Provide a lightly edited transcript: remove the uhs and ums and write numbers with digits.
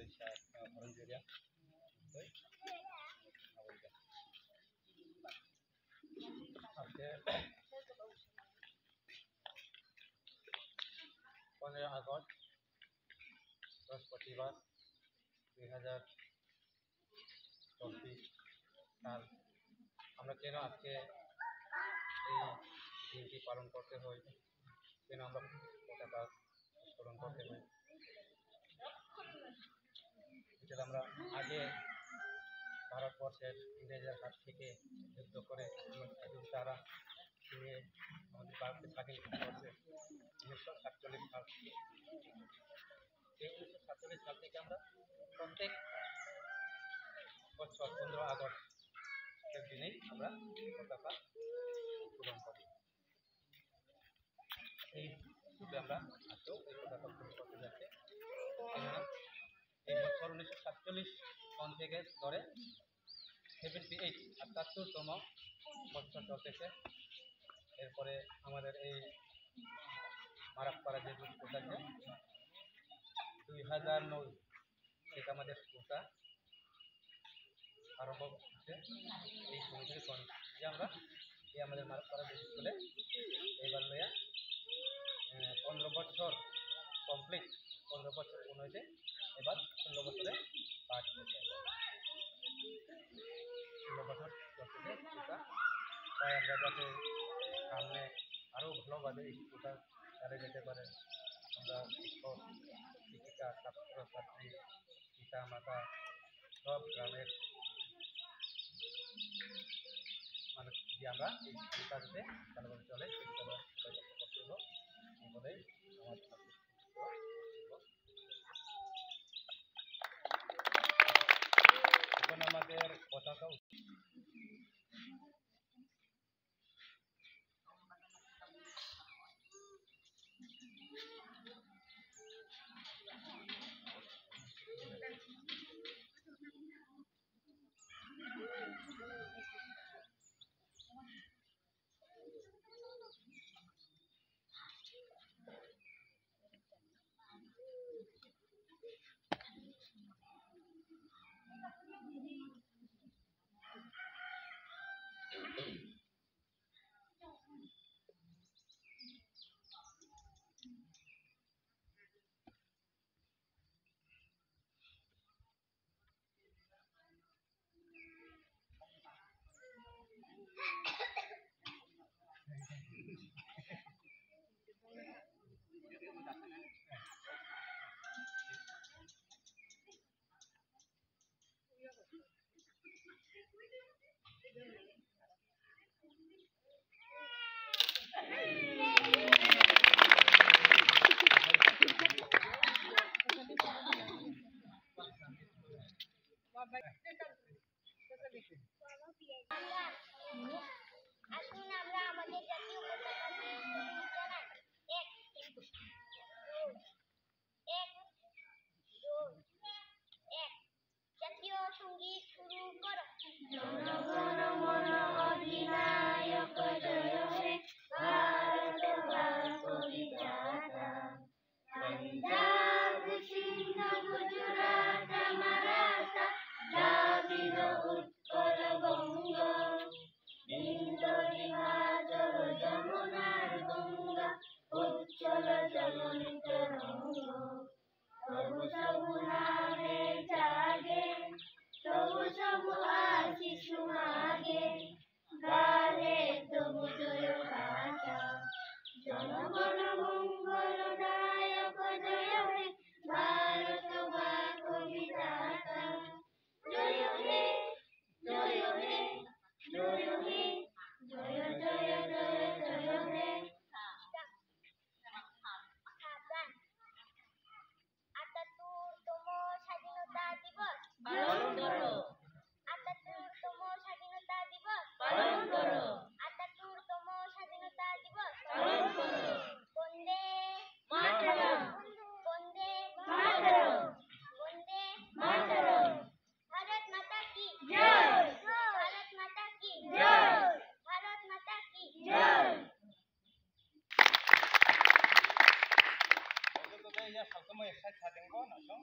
Indonesia orang Julia. আজকে 15 August বৃহস্পতিবার 2024 সাল। আমরা কেন আজকে এই দিনটি পালন করতে হয়, কেন আমরা পতাকা উত্তোলন করতে হয়, যেটা আমরা আগে ভারতবর্ষের ইংরেজের হাত থেকে যুদ্ধ করে তারা নিয়ে আমাদের ভারতকে স্বাধীন করছে 1947 সাল থেকে। এই 1947 সাল থেকে আমরা প্রত্যেক বছর 15 আগস্টের দিনেই আমরা পতাকা উত্তোলন করি। এই যুগে আমরা আজকেও এই পতাকা উত্তোলন করতে যাচ্ছি। এই বছর 1947 সন থেকে ধরে 78তম বছর চলতেছে। এরপরে আমাদের এই মারাকপাড়া যে স্কুল আছে 2009 থেকে আমাদের স্কুলটা আরম্ভ হচ্ছে। এই সময় থেকে যে আমরা এই আমাদের মারাকপাড়া যে স্কুলে এবার লইয়া 15 বছর কমপ্লিট, 15 বছর পূর্ণ হয়েছে। এবার 16 বছরে পাঠ হয়েছে, 16 বছর চলতেছে স্কুলটা। তাই আমরা যাতে সামনে আরও ভালোভাবে স্কুলটা চালিয়ে যেতে পারে, আমরা শিক্ষক শিক্ষিকা ছাত্র ছাত্রী পিতা মাতা সব গ্রামের মানুষ দিয়ে আমরা এই স্কুলটা যাতে ভালোভাবে চলে সেটা আমরা সবাই করতে হবো। এই বলেই আমার এখন আমাদের পতাকা আসুন আমরা আমাদের জাতীয় পতাকাকে জানাই। এক জাতীয় সঙ্গীত শুরু করো। জনগণ মন অধিনায়ক জয় হে, ভারত ভাগ্য বিধাতা। পঞ্জাব সিন্ধ গুজরাট মারাঠা দ্রাবিড় উৎকল বঙ্গ, ইন্দ্র হিমাচল যমুনার গঙ্গা, উচ্চল জননী তরঙ্গ। প্রভু সবু নামে জাগে, প্রভু সবু আশিস মাগে, গাহে তবু জয় গাথা। জনগণ মঙ্গল দায়ক জয় হে, ভারত ভাগ্য বিধাতা। জয় হে জয় হে জয় হে, জয় জয় জয় জয় হে। 78তম স্বাধীনতা দিবস পালন করো। 78তম স্বাধীনতা দিবস পালন করো। 78তম স্বাধীনতা দিবস পালন করো। বন্দে মাতরম, বন্দে মাতরম, বন্দে মাতরম। ভারত মাতা কি জয়, ভারত মাতা কি জয়, ভারত মাতা কি জয়। ya saltamos exactamente con eso.